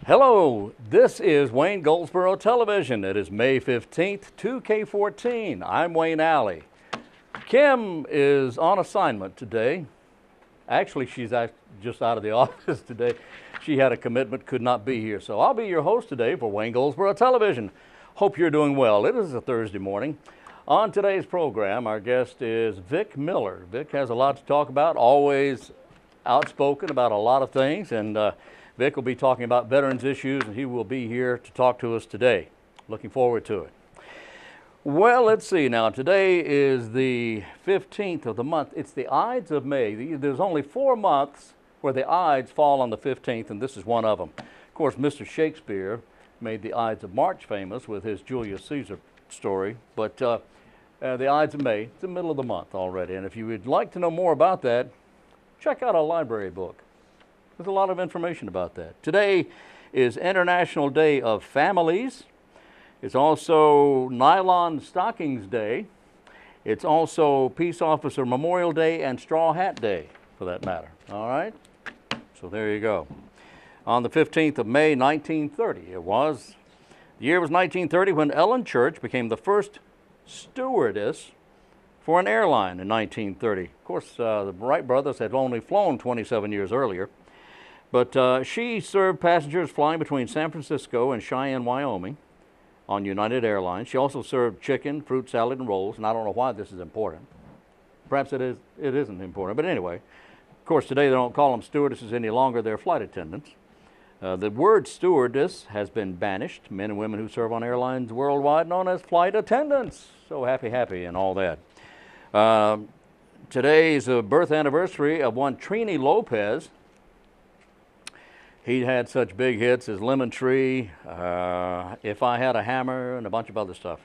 Hello, this is Wayne Goldsboro Television. It is May 15th, 2K14. I'm Wayne Alley. Kim is on assignment today. Actually, she's just out of the office today. She had a commitment, could not be here. So I'll be your host today for Wayne Goldsboro Television. Hope you're doing well. It is a Thursday morning. On today's program, our guest is Vic Miller. Vic has a lot to talk about, always outspoken about a lot of things, and Vic will be talking about veterans issues, and he will be here to talk to us today. Looking forward to it. Well, let's see now. Today is the 15th of the month. It's the Ides of May. There's only 4 months where the Ides fall on the 15th, and this is one of them. Of course, Mr. Shakespeare made the Ides of March famous with his Julius Caesar story, but the Ides of May, it's the middle of the month already, and if you would like to know more about that, check out our library book. There's a lot of information about that. Today is International Day of Families. It's also Nylon Stockings Day. It's also Peace Officer Memorial Day and Straw Hat Day, for that matter. All right? So there you go. On the 15th of May, 1930, the year was 1930 when Ellen Church became the first stewardess for an airline in 1930. Of course, the Wright brothers had only flown 27 years earlier. But she served passengers flying between San Francisco and Cheyenne, Wyoming on United Airlines. She also served chicken, fruit salad, and rolls, and I don't know why this is important. Perhaps it isn't important, but anyway. Of course, today they don't call them stewardesses any longer, they're flight attendants. The word stewardess has been banished. Men and women who serve on airlines worldwide known as flight attendants. So happy, and all that. Today is the birth anniversary of one Trini Lopez. He had such big hits as Lemon Tree, If I Had a Hammer, and a bunch of other stuff.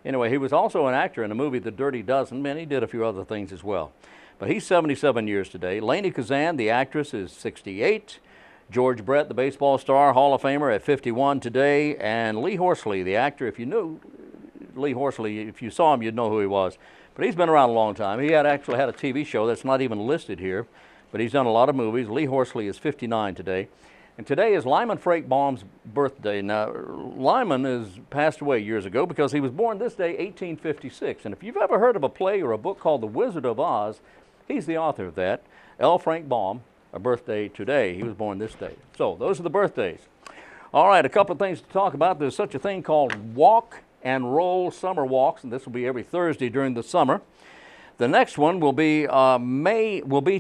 Anyway, he was also an actor in the movie The Dirty Dozen, and he did a few other things as well. But he's 77 years today. Lainey Kazan, the actress, is 68. George Brett, the baseball star, Hall of Famer, at 51 today. And Lee Horsley, the actor, if you knew Lee Horsley, if you saw him, you'd know who he was. But he's been around a long time. He actually had a TV show that's not even listed here, but he's done a lot of movies. Lee Horsley is 59 today. And today is Lyman Freightbaum's birthday. Now, Lyman has passed away years ago because he was born this day, 1856. And if you've ever heard of a play or a book called The Wizard of Oz, he's the author of that. L. Frank Baum, a birthday today. He was born this day. So those are the birthdays. All right, a couple of things to talk about. There's such a thing called walk and roll summer walks, and this will be every Thursday during the summer. The next one will be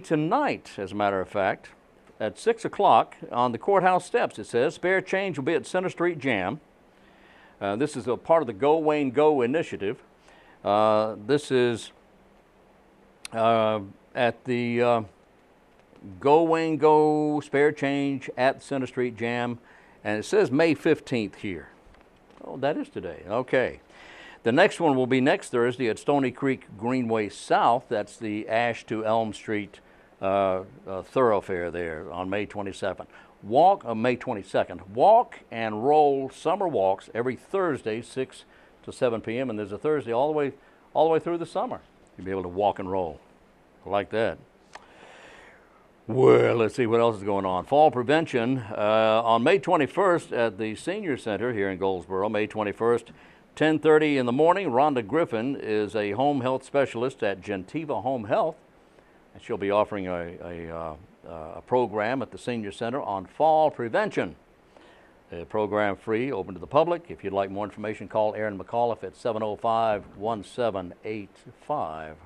tonight, as a matter of fact, at 6 o'clock on the courthouse steps. It says spare change will be at Center Street Jam. This is a part of the Go Wayne Go initiative. This is at the Go Wayne Go spare change at Center Street Jam, and it says May 15th here. Oh, that is today. Okay. The next one will be next Thursday at Stony Creek Greenway South. That's the Ash to Elm Street thoroughfare there on May 27th. May 22nd. Walk and roll summer walks every Thursday, 6 to 7 p.m. And there's a Thursday all the way through the summer. You'll be able to walk and roll. I like that. Well, let's see what else is going on. Fall prevention on May 21st at the Senior Center here in Goldsboro. May 21st, 10:30 in the morning. Rhonda Griffin is a home health specialist at Gentiva Home Health. And she'll be offering a program at the Senior Center on fall prevention. A program free, open to the public. If you'd like more information, call Aaron McAuliffe at 705-1785.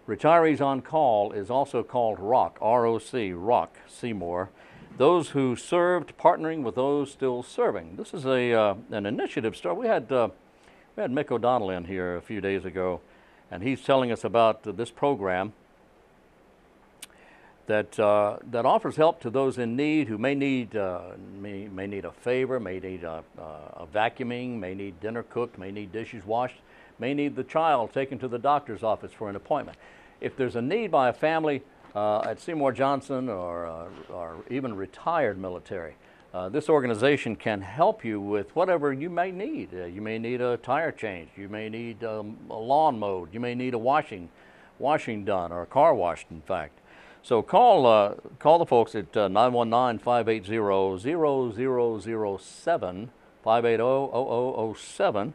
Retirees on Call is also called ROC, R-O-C, ROC, Seymour. Those who served partnering with those still serving. This is an initiative start. We had Mick O'Donnell in here a few days ago, and he's telling us about this program that offers help to those in need who may need a favor, may need a vacuuming, may need dinner cooked, may need dishes washed, may need the child taken to the doctor's office for an appointment. If there's a need by a family at Seymour Johnson or even retired military, this organization can help you with whatever you may need. You may need a tire change. You may need a lawn mowed. You may need a washing done, or a car washed, in fact. So call the folks at 919-580-0007, 580-0007,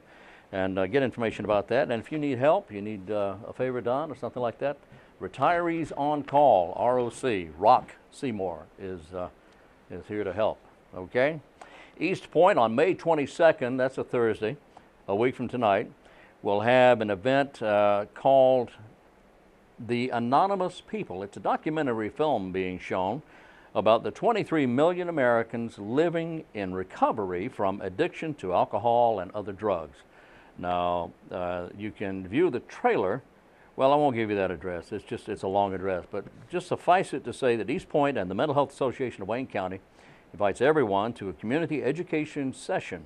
and get information about that. And if you need help, you need a favor done or something like that, Retirees on Call, ROC, Rock Seymour is here to help, okay? East Point on May 22nd, that's a Thursday, a week from tonight, we'll have an event called The Anonymous People. It's a documentary film being shown about the 23 million Americans living in recovery from addiction to alcohol and other drugs. Now, you can view the trailer. Well, I won't give you that address. It's a long address, but just suffice it to say that East Point and the Mental Health Association of Wayne County invites everyone to a community education session.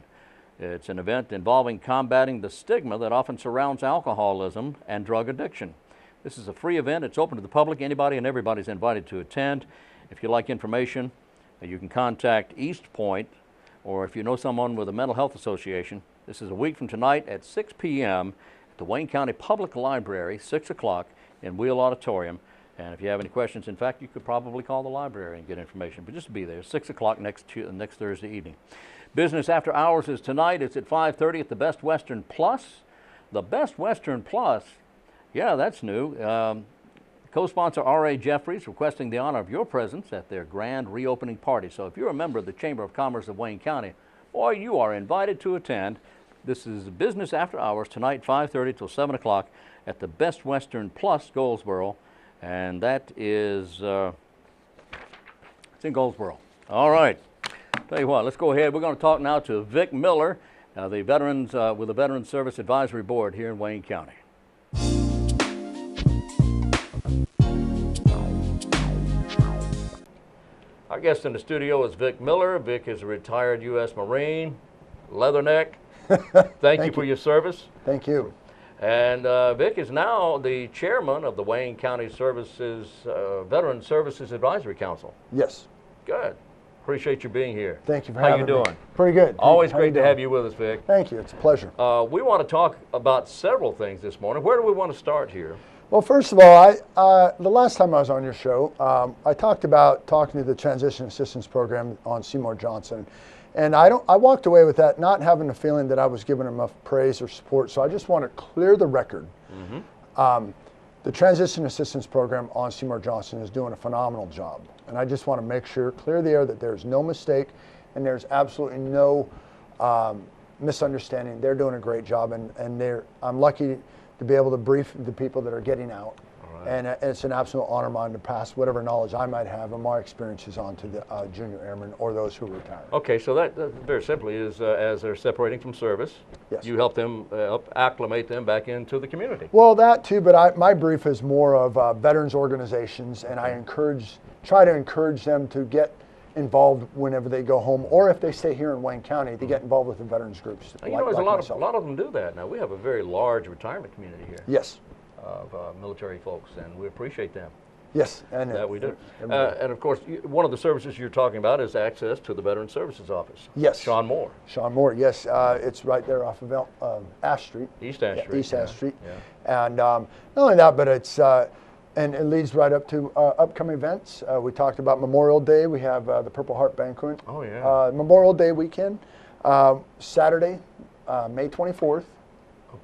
It's an event involving combating the stigma that often surrounds alcoholism and drug addiction. This is a free event. It's open to the public. Anybody and everybody's invited to attend. If you'd like information, you can contact East Point, or if you know someone with a mental health association. This is a week from tonight at 6 p.m. at the Wayne County Public Library, 6 o'clock in Wheel Auditorium. And if you have any questions, in fact, you could probably call the library and get information. But just be there, 6 o'clock next Thursday evening. Business After Hours is tonight. It's at 5:30 at the Best Western Plus. The Best Western Plus, yeah, that's new. Co-sponsor R.A. Jeffries requesting the honor of your presence at their grand reopening party. So if you're a member of the Chamber of Commerce of Wayne County, boy, you are invited to attend. This is Business After Hours tonight, 5:30 till 7 o'clock at the Best Western Plus, Goldsboro. And that is, it's in Goldsboro. All right. Tell you what, let's go ahead. We're going to talk now to Vic Miller, the veterans with the Veterans Service Advisory Board here in Wayne County. Our guest in the studio is Vic Miller. Vic is a retired U.S. Marine, Leatherneck. Thank you for your service. Thank you. And Vic is now the chairman of the Wayne County Services Veteran Services Advisory Council. Yes. Good. Appreciate you being here. Thank you for having me. How you doing? Pretty good. Always great to have you with us, Vic. Thank you. It's a pleasure. We want to talk about several things this morning. Where do we want to start here? Well, first of all, the last time I was on your show, I talked about talking to the Transition Assistance Program on Seymour Johnson. And I walked away with that not having the feeling that I was giving enough praise or support. So I just want to clear the record. Mm-hmm. The Transition Assistance Program on Seymour Johnson is doing a phenomenal job. And I just want to make sure, clear the air, that there's no mistake and there's absolutely no misunderstanding. They're doing a great job, and I'm lucky to be able to brief the people that are getting out. And it's an absolute honor of mine to pass whatever knowledge I might have and my experiences on to the junior airmen or those who retire. Okay, so that very simply is as they're separating from service, yes, you help them, acclimate them back into the community. Well, that too, but my brief is more of veterans organizations, and I try to encourage them to get involved whenever they go home, or if they stay here in Wayne County, to get involved with the veterans groups. You know, there's a lot of them do that now. We have a very large retirement community here. Yes. Of military folks, and we appreciate them. Yes, and that we do. And of course, one of the services you're talking about is access to the Veterans Services Office. Yes. Sean Moore. Sean Moore, yes. It's right there off of Ash Street. East Ash Street. East Ash Street. Yeah. And not only that, but it's, and it leads right up to upcoming events. We talked about Memorial Day. We have the Purple Heart Banquet. Oh, yeah. Memorial Day weekend, Saturday, May 24th.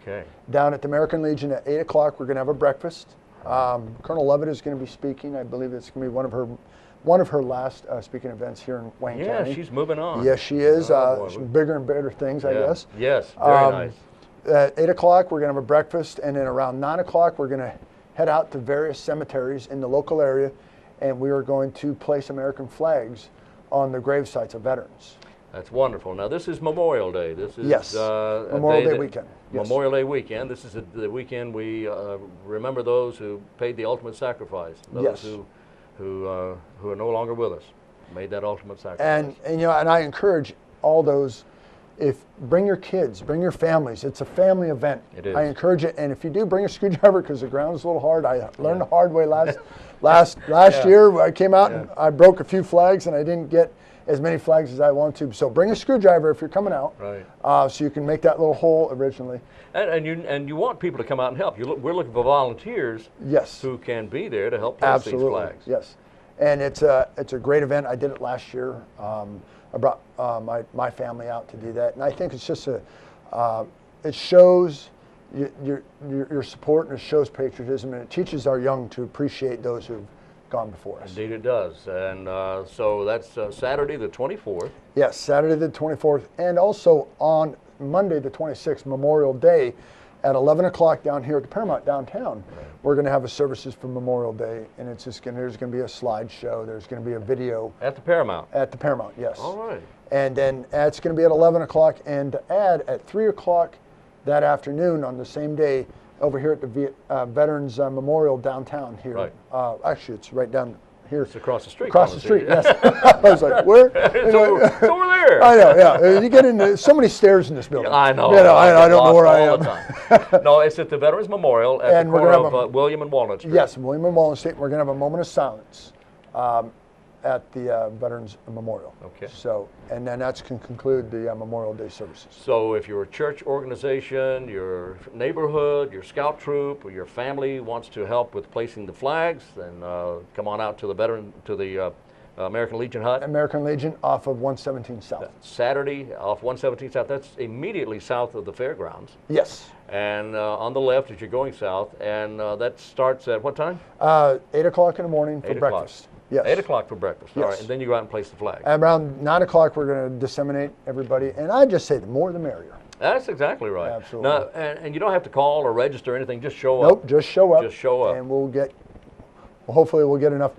Okay. Down at the American Legion at 8 o'clock, we're going to have a breakfast. Colonel Levitt is going to be speaking. I believe it's going to be one of her last speaking events here in Wayne County. Yeah, she's moving on. Yes, she is. Bigger and better things, I guess. Yes, very nice. At 8 o'clock, we're going to have a breakfast, and then around 9 o'clock, we're going to head out to various cemeteries in the local area, and we are going to place American flags on the grave sites of veterans. That's wonderful. Now, this is Memorial Day. This is yes, Memorial Day weekend. Yes. Memorial Day weekend. This is the weekend we remember those who paid the ultimate sacrifice. Those yes. who are no longer with us, made that ultimate sacrifice. And you know, and I encourage all those bring your kids, bring your families. It's a family event. It is. I encourage it, and if you do, bring a screwdriver because the ground is a little hard. I learned the hard way last year. I came out and I broke a few flags, and I didn't get as many flags as I want to. So bring a screwdriver if you're coming out, right? So you can make that little hole originally. And you want people to come out and help. We're looking for volunteers. Yes. Who can be there to help place these flags. Yes. And it's a great event. I did it last year. I brought my family out to do that, and I think it's just it shows your support, and it shows patriotism, and it teaches our young to appreciate those who've gone before us. Indeed it does. And so that's Saturday the 24th. Yes, Saturday the 24th, and also on Monday the 26th, Memorial Day, at 11 o'clock down here at the Paramount downtown. Right. We're going to have services for Memorial Day, and it's just there's going to be a slideshow. There's going to be a video. At the Paramount? At the Paramount, yes. All right. And then it's going to be at 11 o'clock, and to add, at 3 o'clock that afternoon on the same day, over here at the Veterans Memorial downtown here. Right. Actually, it's right down here. It's across the street. Across the street, yes. I was like, where? It's over there. I know, yeah. You get in so many stairs in this building. I know. You know, I don't know where I am. No, it's at the Veterans Memorial at the corner of William and Walnut Street. Yes, William and Walnut Street. We're going to have a moment of silence at the Veterans Memorial. Okay. So, and then that's can conclude the Memorial Day services. So if you're a church organization, your neighborhood, your scout troop, or your family wants to help with placing the flags, then come on out to the American Legion hut. American Legion off of 117 South. That's Saturday off 117 South. That's immediately south of the fairgrounds. Yes. And on the left as you're going south, and that starts at what time? 8 o'clock in the morning for breakfast. Yes. 8 o'clock for breakfast. Yes. All right, and then you go out and place the flag. Around 9 o'clock, we're going to disseminate everybody, and I just say the more the merrier. That's exactly right. Absolutely. Now, and you don't have to call or register or anything. Just show up. Nope, just show up. Just show up. And hopefully we'll get enough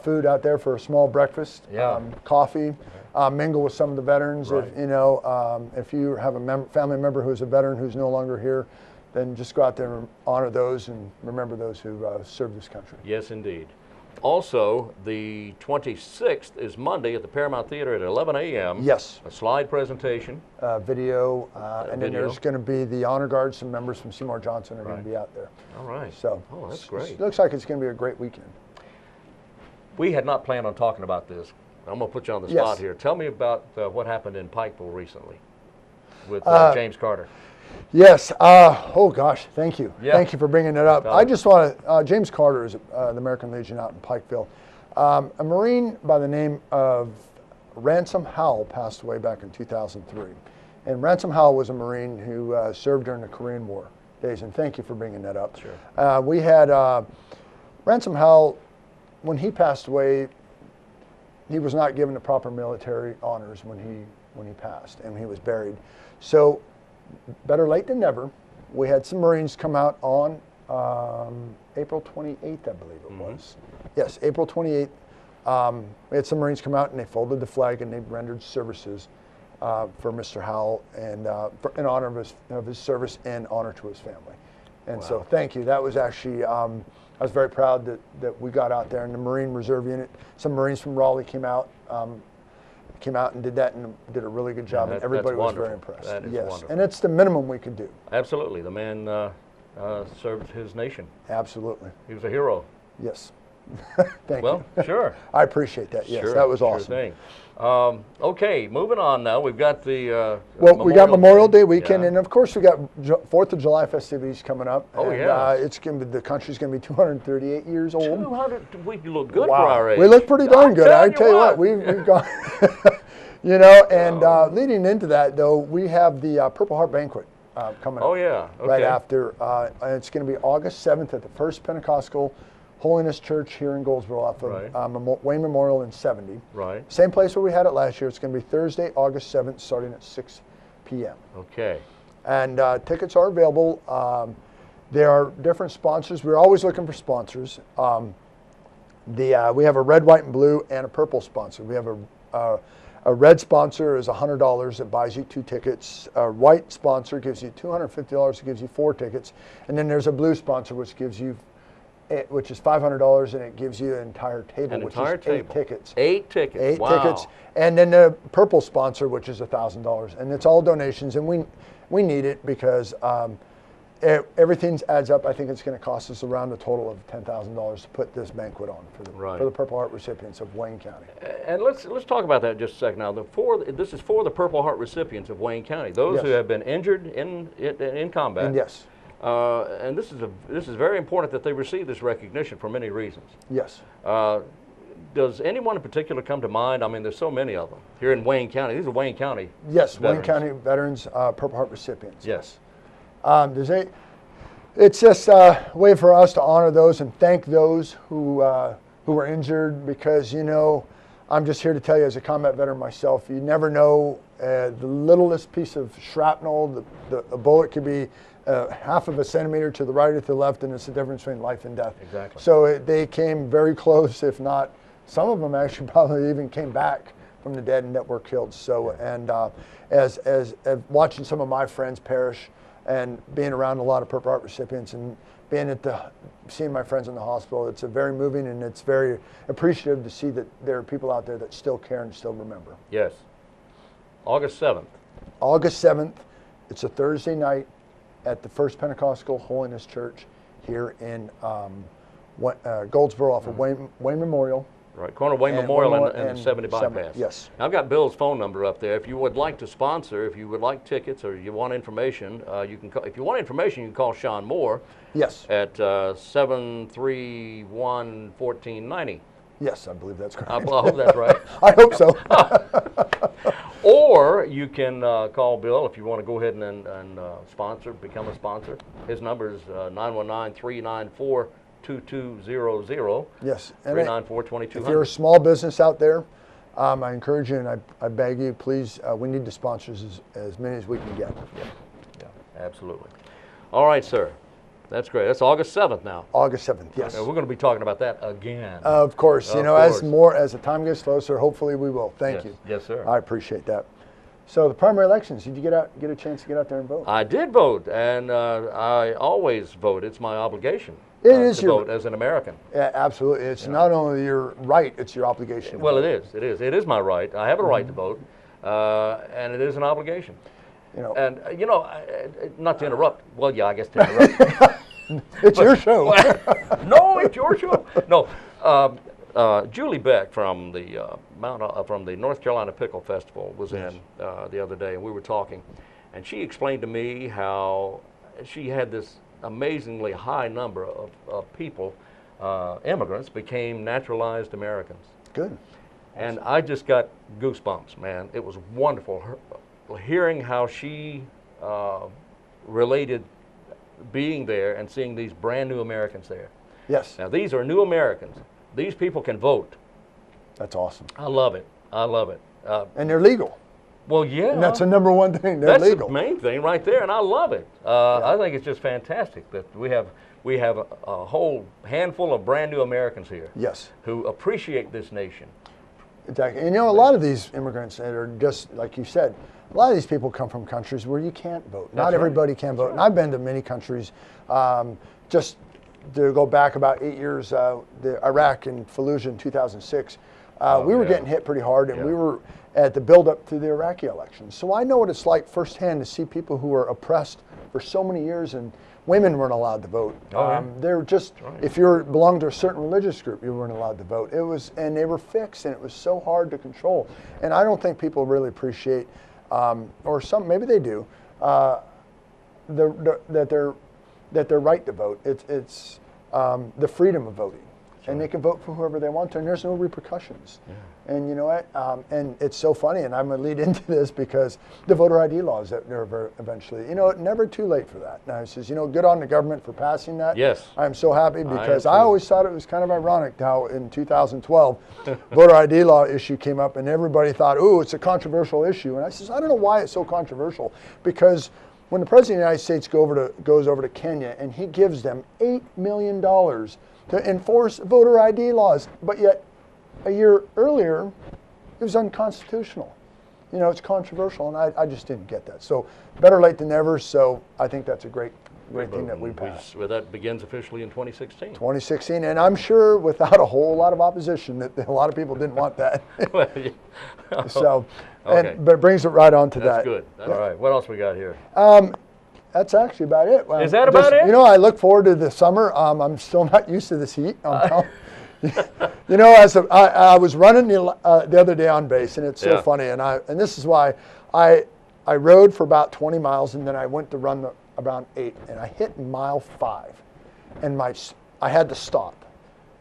food out there for a small breakfast. Yeah. Coffee. Mingle with some of the veterans. Right. If you have a family member who's a veteran who's no longer here, then just go out there and honor those and remember those who served this country. Yes, indeed. Also, the 26th is Monday at the Paramount Theater at 11 a.m. Yes. A slide presentation. Video. And then there's going to be the honor guard. Some members from Seymour Johnson are going to be out there. All right. So, that's great. It looks like it's going to be a great weekend. We had not planned on talking about this. I'm going to put you on the spot here. Tell me about what happened in Pikeville recently with James Carter. Yes. Oh, gosh. Thank you. Yeah. Thank you for bringing that up. I just want to, James Carter is the American Legion out in Pikeville. A Marine by the name of Ransom Howell passed away back in 2003. And Ransom Howell was a Marine who served during the Korean War days. And thank you for bringing that up. Sure. We had Ransom Howell, when he passed away, he was not given the proper military honors when he passed and he was buried. So better late than never. We had some Marines come out on April 28th, I believe it was. Yes, April 28th. We had some Marines come out and they folded the flag and they rendered services for Mr. Howell and in honor of his service and honor to his family. And so thank you. That was actually, I was very proud that we got out there, and the Marine Reserve Unit, some Marines from Raleigh came out and did that and did a really good job, and everybody was very impressed. That is wonderful. And it's the minimum we could do. Absolutely. The man served his nation. Absolutely. He was a hero. Yes. Thank you. Well, sure. I appreciate that. Yes, sure, that was awesome. Sure thing. Okay, moving on now. We've got the we got Memorial Day weekend, and of course we got 4th of July festivities coming up. Oh, and, yeah. It's going to be, the country's going to be 238 years old. 200. We look good for our age. We look pretty darn good. I tell you what, we've gone. You know, and leading into that though, we have the Purple Heart Banquet coming up. Oh yeah. Okay. Right after, and it's going to be August 7th at the First Pentecostal Holiness Church here in Goldsboro off of Wayne Memorial in 70. Right. Same place where we had it last year. It's going to be Thursday, August 7th, starting at 6 p.m. Okay. And tickets are available. There are different sponsors. We're always looking for sponsors. We have a red, white, and blue, and a purple sponsor. We have a red sponsor is $100 that buys you 2 tickets. A white sponsor gives you $250 that gives you 4 tickets. And then there's a blue sponsor which gives you which is $500, and it gives you an entire table, An which entire is table. 8 tickets. 8 tickets. 8 Wow. tickets, and then the purple sponsor, which is $1,000, and it's all donations, and we need it because everything adds up. I think it's going to cost us around a total of $10,000 to put this banquet on for the Purple Heart recipients of Wayne County. And let's talk about that just a second now. This is for the Purple Heart recipients of Wayne County, those who have been injured in combat. And yes. And this is very important that they receive this recognition for many reasons. Yes. Does anyone in particular come to mind? I mean, there's so many of them here in Wayne County. These are Wayne County. Yes, veterans. Wayne County veterans, Purple Heart recipients. Yes. It's just a way for us to honor those and thank those who were injured, because, you know, I'm just here to tell you, as a combat veteran myself, you never know, the littlest piece of shrapnel, a bullet could be half of a centimeter to the right or to the left, and it's the difference between life and death. Exactly. So they came very close, if not, some of them actually probably even came back from the dead and that were killed. So, and as watching some of my friends perish, and being around a lot of Purple Heart recipients and seeing my friends in the hospital, it's a very moving, and it's very appreciative to see that there are people out there that still care and still remember. Yes. August 7th. August 7th, it's a Thursday night at the First Pentecostal Holiness Church here in Goldsboro off of Wayne Memorial. Right, corner of Wayne Memorial and the 70 bypass. Yes. I've got Bill's phone number up there. If you would like to sponsor, if you would like tickets, or you want information, you can call, if you want information, you can call Sean Moore. Yes. At 731-1490. Yes, I believe that's correct. I hope that's right. I hope so. Or you can call Bill if you want to go ahead and sponsor, become a sponsor. His number is 919-394-2200. Yes. 394-2200. If you're a small business out there, I encourage you and I beg you, please, we need the sponsors as many as we can get. Yeah, absolutely. All right, sir. That's great. That's August 7th now. August 7th, yes. We're going to be talking about that again. Of course. You know, as the time gets closer, hopefully we will. Thank you. Yes, sir. I appreciate that. So the primary elections, did you get a chance to get out there and vote? I did vote, and I always vote. It's my obligation. It is to vote as an American. Yeah, absolutely. It's not only your right, it's your obligation. Well, it is. It is. It is my right. I have a right to vote, and it is an obligation. You know, and you know, not to interrupt. Well, yeah, I guess to interrupt. It's your show. No, it's your show. No, Julie Beck from the North Carolina Pickle Festival was in the other day, and we were talking, and she explained to me how she had this amazingly high number of people, immigrants, became naturalized Americans. Good. And I just got goosebumps, man. It was wonderful hearing how she related being there and seeing these brand new Americans there. Yes. Now, these are new Americans. These people can vote. That's awesome. I love it. I love it. And they're legal. Well, yeah. And that's the number one thing. They're that's legal. The main thing right there, and I love it. I think it's just fantastic that we have a whole handful of brand new Americans here. Yes. Who appreciate this nation. Exactly. And you know, a lot of these immigrants that are just, like you said, a lot of these people come from countries where you can't vote. Not everybody can vote. And I've been to many countries. Just to go back about 8 years, the Iraq and Fallujah in 2006, we were getting hit pretty hard, and we were at the build-up to the Iraqi elections. So I know what it's like firsthand to see people who were oppressed for so many years, and women weren't allowed to vote. They're just, if you belonged to a certain religious group, you weren't allowed to vote. And they were fixed, and it was so hard to control. And I don't think people really appreciate, or some, maybe they do, that their right to vote. It's the freedom of voting. And they can vote for whoever they want to, and there's no repercussions. And you know what? And it's so funny, and I'm going to lead into this because the voter ID laws that are eventually, you know, never too late for that. Now, he says, you know, good on the government for passing that. Yes. I'm so happy because I always thought it was kind of ironic how in 2012, voter ID law issue came up, and everybody thought, ooh, it's a controversial issue. And I says, I don't know why it's so controversial, because when the President of the United States goes over to Kenya and he gives them $8 million to enforce voter ID laws, but yet a year earlier it was unconstitutional. You know, it's controversial, and I just didn't get that. So better late than never, so I think that's a great great thing that we passed. Well, that begins officially in 2016. 2016, and I'm sure without a whole lot of opposition that a lot of people didn't want that. Well, yeah. So, Okay. but it brings it right on to That's that. good. All right. What else we got here? That's actually about it. Is that about it? You know, I look forward to the summer. I'm still not used to this heat. You know, I was running the other day on base, and it's so funny. And this is why I rode for about 20 miles, and then I went to run about 8, and I hit mile 5, and I had to stop.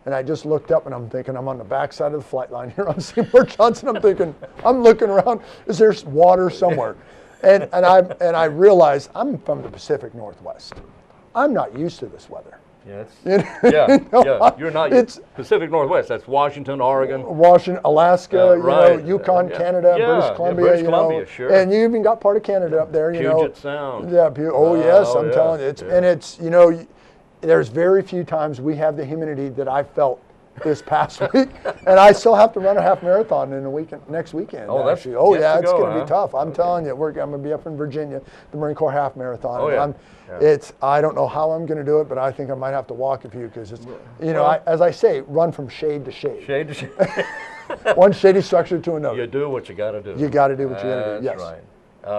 And I just looked up, and I'm thinking, I'm on the backside of the flight line here on Seymour Johnson. I'm thinking, I'm looking around, is there water somewhere? And I realized I'm from the Pacific Northwest. I'm not used to this weather. Yeah, You're not. It's Pacific Northwest. That's Washington, Oregon, Alaska, right. Yukon, Canada, British Columbia. Columbia, sure. And you even got part of Canada up there. Puget Sound. Yeah. Yes, I'm telling you. And it's there's very few times we have the humidity that I felt this past week, and I still have to run a half marathon in next weekend. Oh, actually. It's going to be tough. I'm telling you, I'm going to be up in Virginia, the Marine Corps half marathon. Oh, yeah. I don't know how I'm going to do it, but I think I might have to walk a few because it's, as I say, run from shade to shade. Shade to shade. One shady structure to another. You do what you got to do. You got to do what you got to do. Yes. That's right.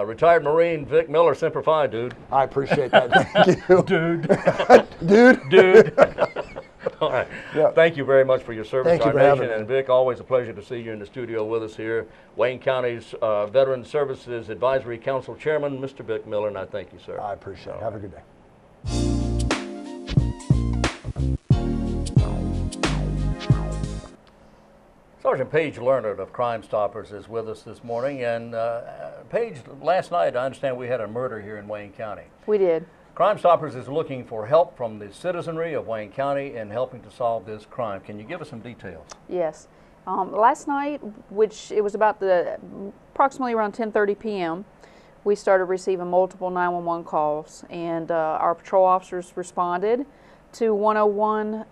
Retired Marine Vic Miller, Semper Fi, dude. I appreciate that. Thank you. Dude. All right. Yeah. Thank you very much for your service Thank to you our for nation. having me. And Vic, always a pleasure to see you in the studio with us here. Wayne County's Veteran Services Advisory Council Chairman, Mr. Vic Miller, and I thank you, sir. I appreciate it. Have a good day. Sergeant Paige Leonard of Crime Stoppers is with us this morning. And Paige, last night I understand we had a murder here in Wayne County. We did. Crime Stoppers is looking for help from the citizenry of Wayne County in helping to solve this crime. Can you give us some details? Yes. Last night, which it was about approximately around 10:30 p.m., we started receiving multiple 911 calls, and our patrol officers responded to 101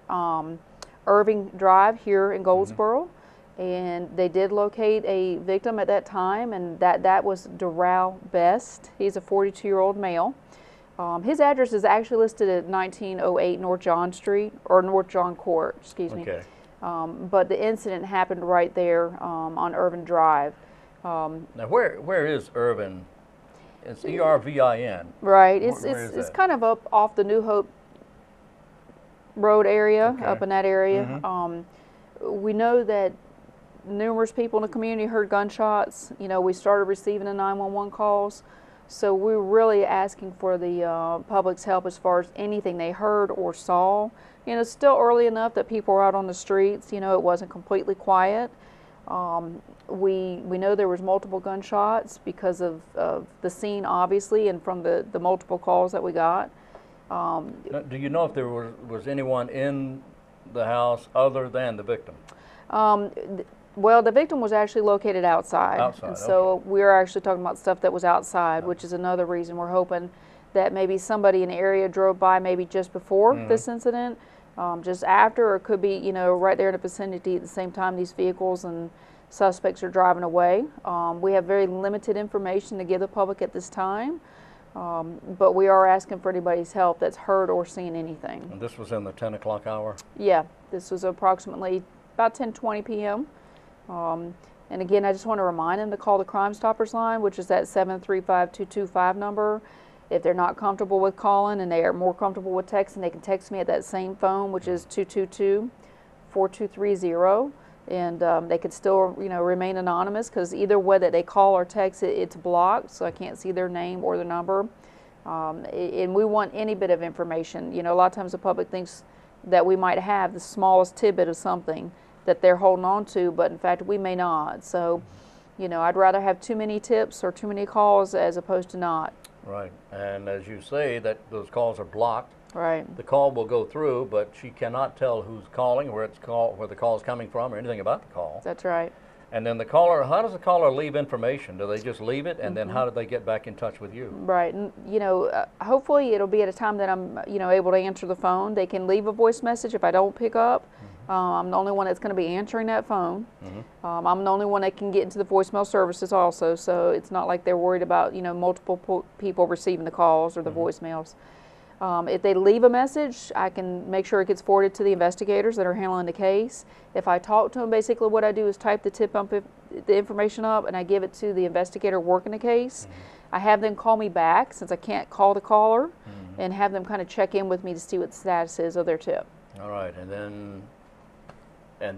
Irving Drive here in Goldsboro, and they did locate a victim at that time, and that was Darrell Best. He's a 42-year-old male. His address is actually listed at 1908 North John Street, or North John Court, excuse me. Okay. But the incident happened right there on Irvin Drive. Now, where is Irvin? It's E-R-V-I-N. Right. Where It's is kind of up off the New Hope Road area, Okay. up in that area. We know that numerous people in the community heard gunshots. We started receiving the 911 calls. So we're really asking for the public's help as far as anything they heard or saw. It's still early enough that people are out on the streets. It wasn't completely quiet. We know there was multiple gunshots because of the scene, obviously, and from the multiple calls that we got. Now, do you know if there was anyone in the house other than the victim? Well, the victim was actually located outside. Outside, so we're actually talking about stuff that was outside, which is another reason we're hoping that maybe somebody in the area drove by maybe just before this incident, just after, or it could be, right there in the vicinity at the same time these vehicles and suspects are driving away. We have very limited information to give the public at this time, but we are asking for anybody's help that's heard or seen anything. And this was in the 10 o'clock hour? Yeah, this was approximately about 10:20 p.m. And again, I just want to remind them to call the Crime Stoppers line, which is that 735-225 number. If they're not comfortable with calling and they are more comfortable with texting, they can text me at that same phone, which is 222-4230. And they could still, remain anonymous, because either way that they call or text, it's blocked, so I can't see their name or their number. And we want any bit of information. A lot of times the public thinks that we might have the smallest tidbit of something that they're holding on to, but in fact we may not. So, I'd rather have too many tips or too many calls as opposed to not. Right, and as you say, that those calls are blocked. Right. The call will go through, but she cannot tell who's calling, where the call is coming from, or anything about the call. That's right. And then the caller, how does the caller leave information? Do they just leave it, and then how do they get back in touch with you? Right, and hopefully it'll be at a time that I'm able to answer the phone. They can leave a voice message if I don't pick up. I'm the only one that's going to be answering that phone. I'm the only one that can get into the voicemail services also, so it's not like they're worried about multiple people receiving the calls or the voicemails. If they leave a message, I can make sure it gets forwarded to the investigators that are handling the case. If I talk to them, basically what I do is type the information up, and I give it to the investigator working the case. I have them call me back since I can't call the caller, and have them kind of check in with me to see what the status is of their tip. All right, and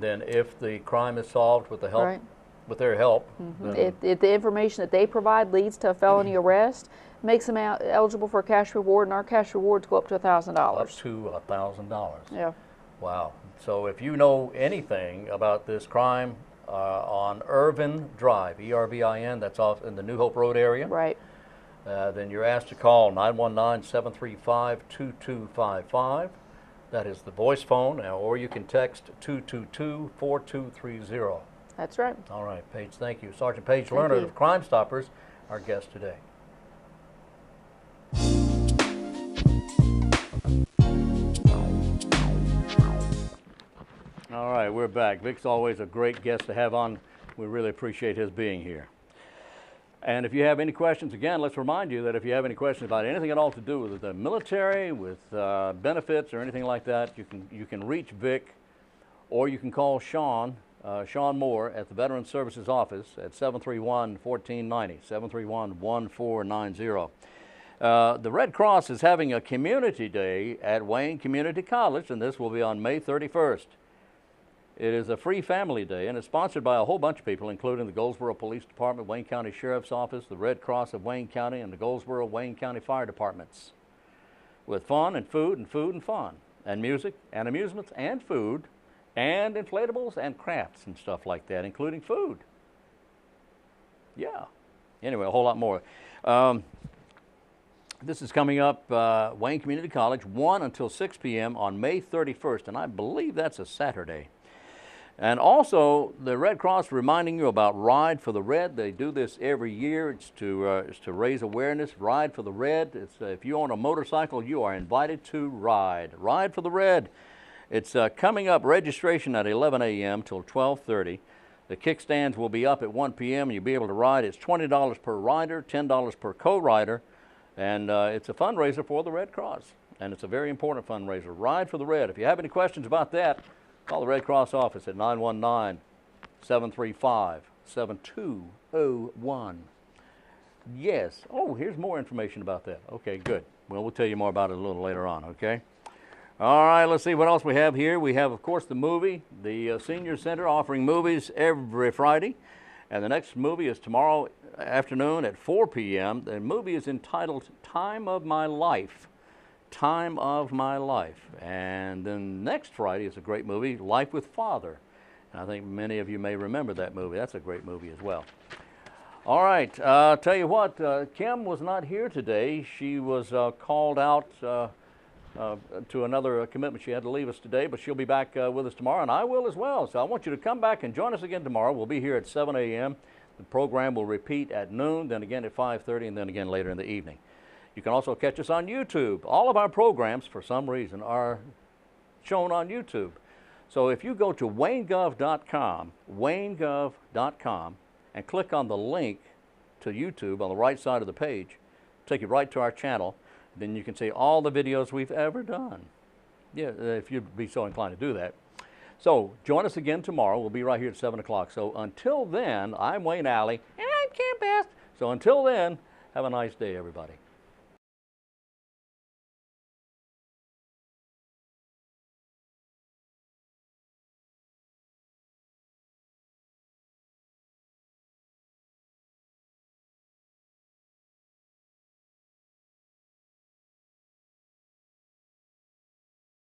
then if the crime is solved with the help, Right. with their help, If the information that they provide leads to a felony arrest, makes them eligible for a cash reward, and our cash rewards go up to $1,000. up to $1,000. Yeah. Wow. So if you know anything about this crime on Irvin Drive, E-R-V-I-N, that's off in the New Hope Road area, Right. then you're asked to call 919-735-2255. That is the voice phone, or you can text 222-4230. That's right. All right, Paige, thank you. Sergeant Paige Thank Lerner you. of Crime Stoppers, our guest today. All right, we're back. Vic's always a great guest to have on. We really appreciate his being here. And if you have any questions, again, let's remind you that if you have any questions about anything at all to do with the military, with benefits or anything like that, you can reach Vic, or you can call Sean Moore at the Veterans Services Office at 731-1490, 731-1490. The Red Cross is having a community day at Wayne Community College, and this will be on May 31st. It is a free family day, and it's sponsored by a whole bunch of people, including the Goldsboro Police Department, Wayne County Sheriff's Office, the Red Cross of Wayne County, and the Goldsboro Wayne County Fire Departments. With fun and food and fun, and music and amusements and food, and inflatables and crafts and stuff like that, including food. Yeah. Anyway, a whole lot more. This is coming up, Wayne Community College, 1 until 6 p.m. on May 31st, and I believe that's a Saturday. And also, the Red Cross reminding you about Ride for the Red. They do this every year. It's to raise awareness. Ride for the Red. It's, if you own a motorcycle, you are invited to ride. Ride for the Red. It's coming up, registration at 11 a.m. till 12:30. The kickstands will be up at 1 p.m. and you'll be able to ride. It's $20 per rider, $10 per co-rider, and it's a fundraiser for the Red Cross. And it's a very important fundraiser. Ride for the Red. If you have any questions about that, call the Red Cross office at 919-735-7201. Yes. Oh, here's more information about that. Okay, good. Well, we'll tell you more about it a little later on, okay? All right, let's see what else we have here. We have, of course, the movie, the Senior Center offering movies every Friday. And the next movie is tomorrow afternoon at 4 p.m. The movie is entitled Time of My Life. Time of My Life. And then next Friday is a great movie, Life with Father. And I think many of you may remember that movie. That's a great movie as well. All right, tell you what, Kim was not here today. She was called out to another commitment. She had to leave us today, but she'll be back with us tomorrow, and I will as well. So I want you to come back and join us again tomorrow. We'll be here at 7 a.m. The program will repeat at noon, then again at 5:30, and then again later in the evening. You can also catch us on YouTube. All of our programs, for some reason, are shown on YouTube. So if you go to waynegov.com, waynegov.com, and click on the link to YouTube on the right side of the page, take you right to our channel, then you can see all the videos we've ever done. Yeah, if you'd be so inclined to do that. So join us again tomorrow. We'll be right here at 7 o'clock. So until then, I'm Wayne Alley, and I'm Kim Best. So until then, have a nice day, everybody.